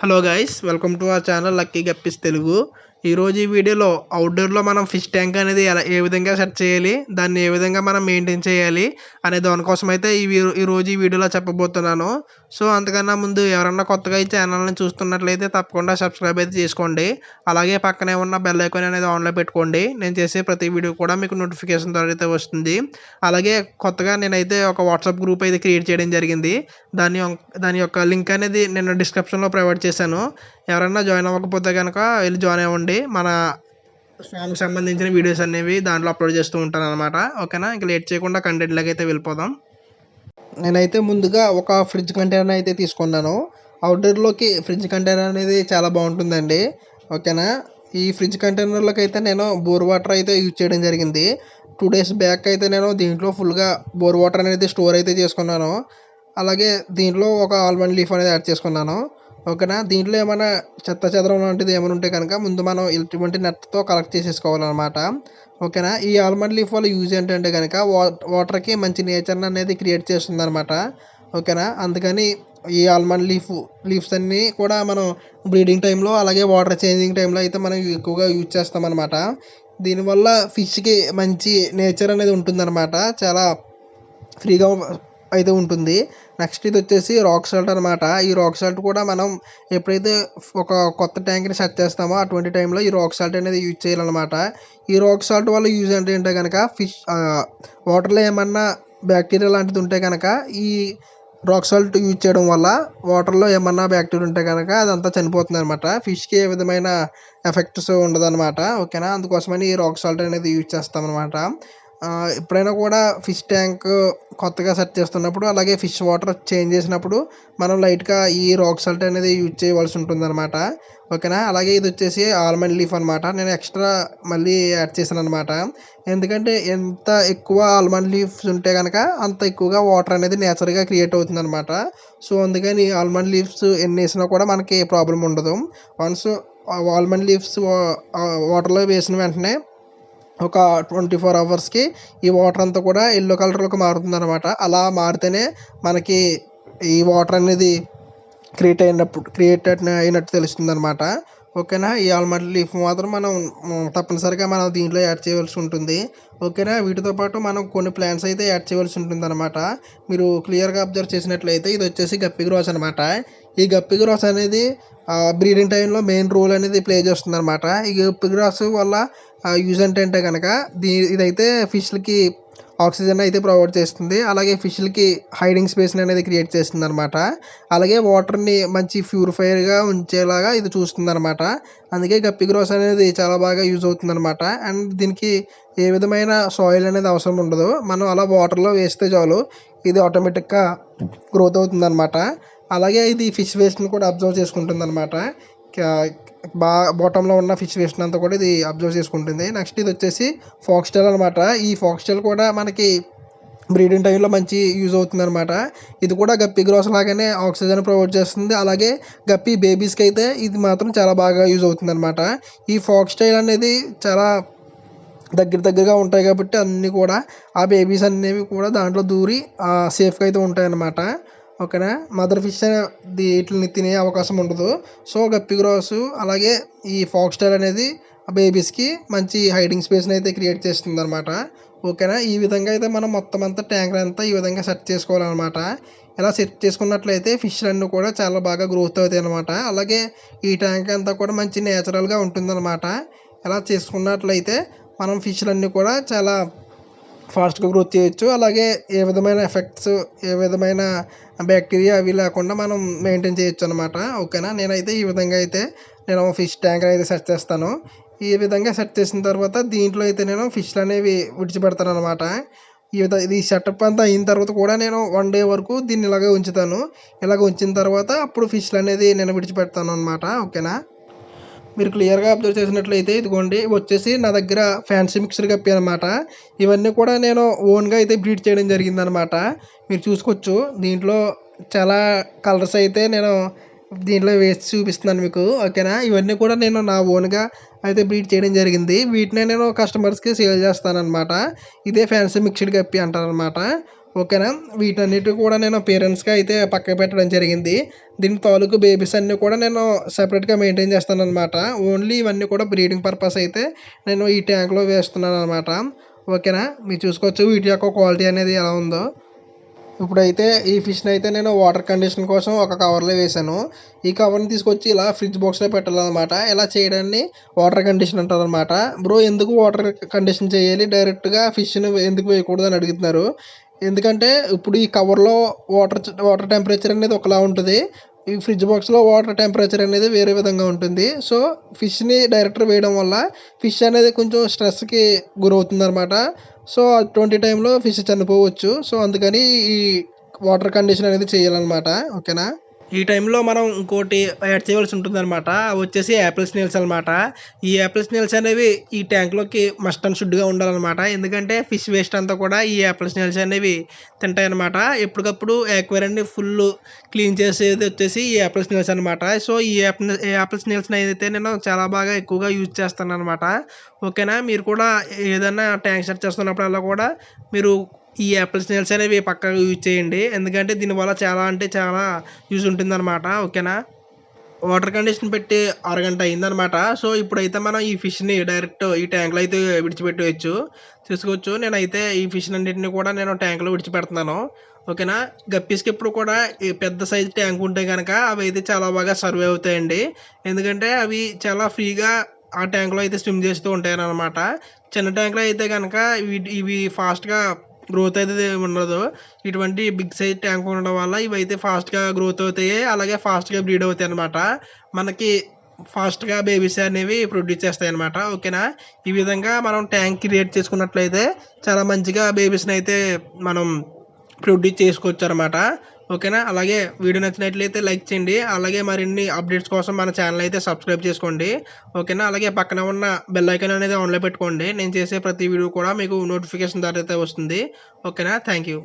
Hello guys, welcome to our channel lucky guppies Telugu. ఈరోజు ఈ వీడియోలో అవుట్డోర్లో మనం ఫిష్ ట్యాంక్ అనేది ఏ విధంగా సెట్ చేయాలి, దాన్ని ఏ విధంగా మనం మెయింటైన్ చేయాలి అనే దానికోసం అయితే ఈరోజు ఈ వీడియోలో చెప్పబోతున్నాను. సో అంతకన్నా ముందు ఎవరన్నా కొత్తగా ఈ ఛానల్ని చూస్తున్నట్లయితే తప్పకుండా సబ్స్క్రైబ్ అయితే చేసుకోండి. అలాగే పక్కనే ఉన్న బెల్ ఐకాన్ అనేది ఆన్లో పెట్టుకోండి. నేను చేసే ప్రతి వీడియో కూడా మీకు నోటిఫికేషన్ ద్వారా అయితే వస్తుంది. అలాగే కొత్తగా నేనైతే ఒక వాట్సాప్ గ్రూప్ అయితే క్రియేట్ చేయడం జరిగింది. దాని యొక్క లింక్ అనేది నేను డిస్క్రిప్షన్లో ప్రొవైడ్ చేశాను. ఎవరన్నా జాయిన్ అవ్వకపోతే కనుక వెళ్ళి జాయిన్ అవ్వండి. మన ఫామ్కి సంబంధించిన వీడియోస్ అనేవి దాంట్లో అప్లోడ్ చేస్తూ ఉంటాను అనమాట. ఓకేనా, ఇంకా లేట్ చేయకుండా కంటెంట్లోకి అయితే వెళ్ళిపోదాం. నేనైతే ముందుగా ఒక ఫ్రిడ్జ్ కంటైనర్ అయితే తీసుకున్నాను. అవుట్డోర్లోకి ఫ్రిడ్జ్ కంటైనర్ అనేది చాలా బాగుంటుందండి. ఓకేనా, ఈ ఫ్రిడ్జ్ కంటైనర్లోకి అయితే నేను బోర్ వాటర్ అయితే యూజ్ చేయడం జరిగింది. 2 days బ్యాక్ అయితే నేను దీంట్లో ఫుల్గా బోర్ వాటర్ అనేది స్టోర్ అయితే చేసుకున్నాను. అలాగే దీంట్లో ఒక ఆల్మండ్ లీఫ్ అనేది యాడ్ చేసుకున్నాను. ఓకేనా, దీంట్లో ఏమైనా చెత్త చెదరం లాంటిది ఏమైనా ఉంటే కనుక ముందు మనం ఇటువంటి నెట్తో కలెక్ట్ చేసేసుకోవాలన్నమాట. ఓకేనా, ఈ ఆల్మండ్ లీఫ్ వల్ల యూజ్ ఏంటంటే కనుక వాటర్కి మంచి నేచర్ అనేది క్రియేట్ చేస్తుంది అనమాట. ఓకేనా, అందుకని ఈ ఆల్మండ్ లీవ్స్ అన్నీ కూడా మనం బ్రీడింగ్ టైంలో అలాగే వాటర్ చేంజింగ్ టైంలో అయితే మనం ఎక్కువగా యూజ్ చేస్తామన్నమాట. దీనివల్ల ఫిష్కి మంచి నేచర్ అనేది ఉంటుందన్నమాట. చాలా ఫ్రీగా అయితే ఉంటుంది. నెక్స్ట్ ఇది వచ్చేసి రాక్ సాల్ట్ అనమాట. ఈ రాక్ సాల్ట్ కూడా మనం ఎప్పుడైతే ఒక కొత్త ట్యాంక్ని సెట్ చేస్తామో అటువంటి టైంలో ఈ రాక్ సాల్ట్ అనేది యూజ్ చేయాలన్నమాట. ఈ రాక్ సాల్ట్ వల్ల యూజ్ ఏంటంటే కనుక ఫిష్ వాటర్లో ఏమన్నా బ్యాక్టీరియా లాంటిది ఉంటే కనుక ఈ రాక్ సాల్ట్ యూజ్ చేయడం వల్ల వాటర్లో ఏమన్నా బ్యాక్టీరియా ఉంటే కనుక అదంతా చనిపోతుంది అనమాట. ఫిష్కి ఏ విధమైన ఎఫెక్ట్స్ ఉండదు అనమాట. ఓకేనా, అందుకోసమని ఈ రాక్ సాల్ట్ అనేది యూజ్ చేస్తామన్నమాట. ఎప్పుడైనా కూడా ఫిష్ ట్యాంక్ కొత్తగా సెట్ చేస్తున్నప్పుడు అలాగే ఫిష్ వాటర్ చేంజ్ చేసినప్పుడు మనం లైట్గా ఈ రాక్ సాల్ట్ అనేది యూజ్ చేయవలసి ఉంటుంది అనమాట. ఓకేనా, అలాగే ఇది వచ్చేసి ఆల్మండ్ లీఫ్ అనమాట. నేను ఎక్స్ట్రా మళ్ళీ యాడ్ చేశాను అనమాట. ఎందుకంటే ఎంత ఎక్కువ ఆల్మండ్ లీవ్స్ ఉంటే కనుక అంత ఎక్కువగా వాటర్ అనేది నేచురల్గా క్రియేట్ అవుతుంది అనమాట. సో అందుకని ఆల్మండ్ లీవ్స్ ఎన్ని వేసినా కూడా మనకి ఏ ప్రాబ్లం ఉండదు. వన్స్ ఆల్మండ్ లీవ్స్ వాటర్లో వేసిన వెంటనే ఒక 24 hours ఈ వాటర్ అంతా కూడా ఎల్లో కలర్లోకి మారుతుంది అనమాట. అలా మారితేనే మనకి ఈ వాటర్ అనేది క్రియేట్ అయినట్టు తెలుస్తుంది అనమాట. ఓకేనా, ఈ ఆల్మండ్ లీఫ్ మాత్రం మనం తప్పనిసరిగా మనం దీంట్లో యాడ్ చేయవలసి ఉంటుంది. ఓకేనా, వీటితో పాటు మనం కొన్ని ప్లాంట్స్ అయితే యాడ్ చేయవలసి ఉంటుంది అనమాట. మీరు క్లియర్గా అబ్జర్వ్ చేసినట్లయితే ఇది వచ్చేసి గప్పి గ్రాస్ అనమాట. ఈ గప్పి గ్రాస్ అనేది బ్రీడింగ్ టైంలో మెయిన్ రోల్ అనేది ప్లే చేస్తుంది అనమాట. ఈ గప్పి గ్రాస్ వల్ల యూజ్ ఏంటంటే కనుక ఇదైతే ఫిష్లకి ఆక్సిజన్ అయితే ప్రొవైడ్ చేస్తుంది. అలాగే ఫిష్లకి హైడింగ్ స్పేస్ అనేది క్రియేట్ చేస్తుంది అనమాట. అలాగే వాటర్ని మంచి ప్యూరిఫైర్గా ఉంచేలాగా ఇది చూస్తుంది అనమాట. అందుకే గప్పి గ్రాస్ అనేది చాలా బాగా యూజ్ అవుతుంది అనమాట. అండ్ దీనికి ఏ విధమైన సాయిల్ అనేది అవసరం ఉండదు. మనం అలా వాటర్లో వేస్తే చాలు ఇది ఆటోమేటిక్గా గ్రోత్ అవుతుంది అనమాట. అలాగే ఇది ఫిష్ వేస్ట్ని కూడా అబ్జర్వ్ చేసుకుంటుంది అనమాట. బాటంలో ఉన్న ఫిష్ వేస్ట్ అంతా కూడా ఇది అబ్జర్వ్ చేసుకుంటుంది. నెక్స్ట్ ఇది వచ్చేసి ఫాక్స్టైల్ అనమాట. ఈ ఫాక్స్టైల్ కూడా మనకి బ్రీడింగ్ టైంలో మంచి యూజ్ అవుతుంది అనమాట. ఇది కూడా గప్పి గ్రాస్ లాగానే ఆక్సిజన్ ప్రొవైడ్ చేస్తుంది. అలాగే గప్పి బేబీస్కి అయితే ఇది మాత్రం చాలా బాగా యూజ్ అవుతుంది అనమాట. ఈ ఫాక్స్టైల్ అనేది చాలా దగ్గరగా ఉంటాయి కాబట్టి అన్నీ కూడా ఆ బేబీస్ అనేవి కూడా దాంట్లో దూరి సేఫ్గా అయితే ఉంటాయి అన్నమాట. ఓకేనా, మదర్ ఫిష్ వీటిని తినే అవకాశం ఉండదు. సో గప్పి గ్రాస్ అలాగే ఈ ఫాక్స్టైల్ అనేది బేబీస్కి మంచి హైడింగ్ స్పేస్ని అయితే క్రియేట్ చేస్తుంది అనమాట. ఓకేనా, ఈ విధంగా అయితే మనం మొత్తం అంతా ట్యాంక్ అంతా ఈ విధంగా సెట్ చేసుకోవాలన్నమాట. ఇలా సెట్ చేసుకున్నట్లయితే ఫిష్లు అన్నీ కూడా చాలా బాగా గ్రోత్ అవుతాయి అనమాట. అలాగే ఈ ట్యాంక్ అంతా కూడా మంచి నేచురల్గా ఉంటుందన్నమాట. ఇలా చేసుకున్నట్లయితే మనం ఫిష్లన్నీ కూడా చాలా ఫాస్ట్గా గ్రోత్ చేయొచ్చు. అలాగే ఏ విధమైన ఎఫెక్ట్స్ ఏ విధమైన బ్యాక్టీరియా అవి లేకుండా మనం మెయింటైన్ చేయొచ్చు అనమాట. ఓకేనా, నేనైతే ఈ విధంగా అయితే నేను ఫిష్ ట్యాంక్ అయితే సెట్ చేస్తాను. ఈ విధంగా సెట్ చేసిన తర్వాత దీంట్లో అయితే నేను ఫిష్లు అనేవి విడిచిపెడతాను అనమాట. ఇది సెటప్ అంతా అయిన తర్వాత కూడా నేను 1 day వరకు దీన్ని ఇలాగే ఉంచుతాను. ఇలాగ ఉంచిన తర్వాత అప్పుడు ఫిష్లు అనేది నేను విడిచిపెడతాను అనమాట. ఓకేనా, మీరు క్లియర్గా అబ్జర్వ్ చేసినట్లయితే ఇదిగోండి వచ్చేసి నా దగ్గర ఫ్యాన్సీ మిక్సర్ గప్పి అనమాట. ఇవన్నీ కూడా నేను ఓన్గా అయితే బ్రీడ్ చేయడం జరిగిందనమాట. మీరు చూసుకోవచ్చు దీంట్లో చాలా కలర్స్ అయితే నేను దీంట్లో వేసి చూపిస్తున్నాను మీకు. ఓకేనా, ఇవన్నీ కూడా నేను నా ఓన్గా అయితే బ్రీడ్ చేయడం జరిగింది. వీటినే నేను కస్టమర్స్కి సేల్ చేస్తానన్నమాట. ఇదే ఫ్యాన్సీ మిక్స్డ్ గప్పి అంటారనమాట. ఓకేనా. వీటన్నిటి కూడా నేను పేరెంట్స్‌గా అయితే పక్కకు పెట్టడం జరిగింది. దీని తాలూకు బేబీస్ అన్నీ కూడా నేను సెపరేట్‌గా మెయింటైన్ చేస్తాననమాట. ఓన్లీ ఇవన్నీ కూడా బ్రీడింగ్ పర్పస్ అయితే నేను ఈ ట్యాంక్‌లో వేస్తున్నాననమాట. ఓకేనా. మీరు చూసుకోవచ్చు వీటి యొక్క క్వాలిటీ అనేది ఎలా ఉందో. ఇప్పుడైతే ఈ ఫిష్‌ని అయితే నేను వాటర్ కండిషన్ కోసం ఒక కవర్‌లో వేశాను. ఈ కవర్‌ని తీసుకొచ్చి ఇలా ఫ్రిడ్జ్ బాక్స్‌లో పెట్టాలనమాట. ఇలా చేయడాన్ని వాటర్ కండిషన్ అంటారనమాట. బ్రో ఎందుకు వాటర్ కండిషన్ చేయాలి? డైరెక్ట్‌గా ఫిష్‌ని ఎందుకు వేయకూడదు అని అడుగుతున్నారు. ఎందుకంటే ఇప్పుడు ఈ కవర్‌లో వాటర్ టెంపరేచర్ అనేది ఒకలా ఉంటది. ఈ ఫ్రిడ్జ్ బాక్స్‌లో వాటర్ టెంపరేచర్ అనేది వేరే విధంగా ఉంటుంది. సో, ఫిష్‌ని డైరెక్ట్‌గా వేయడం వల్ల ఫిష్ అనేది కొంచెం స్ట్రెస్‌కి గురవుతుందనమాట. సో, అటువంటి టైంలో ఫిష్ చనిపోవచ్చు. సో, అందుకని ఈ వాటర్ కండిషన్ అనేది చేయాలనమాట. ఓకేనా. ఈ టైంలో మనం ఇంకోటి యాడ్ చేయవలసి ఉంటుందనమాట. అవొచ్చేసి యాపిల్ స్నేల్స్ అనమాట. ఈ యాపిల్ స్నేల్స్ అనేవి ఈ ట్యాంక్‌లోకి మస్ట్ అండ్ షుడ్‌గా ఉండాలనమాట. ఎందుకంటే ఫిష్ వేస్ట్ అంతా కూడా ఈ యాపిల్ స్నేల్స్ అనేవి తింటాయనమాట. ఎప్పటికప్పుడు యాక్వేరియంని ఫుల్లు క్లీన్ చేసేది వచ్చేసి ఈ యాపిల్ స్నేల్స్ అనమాట. సో, ఈ యాపిల్ స్నేల్స్‌ని అయితే నేను చాలా బాగా ఎక్కువగా యూజ్ చేస్తాననమాట. ఓకేనా. మీరు కూడా ఏదన్నా ట్యాంక్ సెట్ చేస్తున్నప్పుడల్లా కూడా మీరు ఈ యాపిల్ స్నేల్స్ అనేవి పక్కాగా యూజ్ చేయండి. ఎందుకంటే దీనివల్ల చాలా అంటే చాలా యూజ్ ఉంటుందనమాట. ఓకేనా. వాటర్ కండిషన్ పెట్టి అరగంట అయిందనమాట. సో, ఇప్పుడైతే మనం ఈ ఫిష్‌ని డైరెక్ట్ ఈ ట్యాంక్‌లో అయితే విడిచిపెట్టేయొచ్చు. చూసుకోవచ్చు నేనైతే ఈ ఫిష్‌నన్నిటిని కూడా నేను ట్యాంక్‌లో విడిచిపెడుతున్నాను. ఓకేనా. గప్పీస్‌కి ఎప్పుడు కూడా ఈ పెద్ద సైజ్ ట్యాంక్ ఉంటే గనక అవైతే చాలా బాగా సర్వైవ్ అవుతాయండి. ఎందుకంటే అవి చాలా ఫ్రీగా ఆ ట్యాంక్‌లో అయితే స్విమ్ చేస్తూ ఉంటాయనమాట. చిన్న ట్యాంక్‌లో అయితే గనక ఇవి ఫాస్ట్‌గా గ్రోత్ అయితే ఉండదు. ఇటువంటి బిగ్ సైజ్ ట్యాంక్ ఉండడం వల్ల ఇవైతే ఫాస్ట్‌గా గ్రోత్ అవుతాయి. అలాగే ఫాస్ట్‌గా బ్రీడ్ అవుతాయన్నమాట. మనకి ఫాస్ట్‌గా బేబీస్ అనేవి ప్రొడ్యూస్ చేస్తాయన్నమాట. ఓకేనా. ఈ విధంగా మనం ట్యాంక్ క్రియేట్ చేసుకున్నట్లయితే చాలా మంచిగా బేబీస్‌ని అయితే మనం ప్రొడ్యూస్ చేసుకోవచ్చనమాట. ఓకేనా. అలాగే వీడియో నచ్చినట్లయితే లైక్ చేయండి. అలాగే మరిన్ని అప్డేట్స్ కోసం మన ఛానల్ అయితే సబ్స్క్రైబ్ చేసుకోండి. ఓకేనా. అలాగే పక్కన ఉన్న బెల్ ఐకాన్ అనేది ఆన్‌లో పెట్టుకోండి. నేను చేసే ప్రతి వీడియో కూడా మీకు నోటిఫికేషన్ ద్వారా అయితే వస్తుంది. ఓకేనా. Thank you.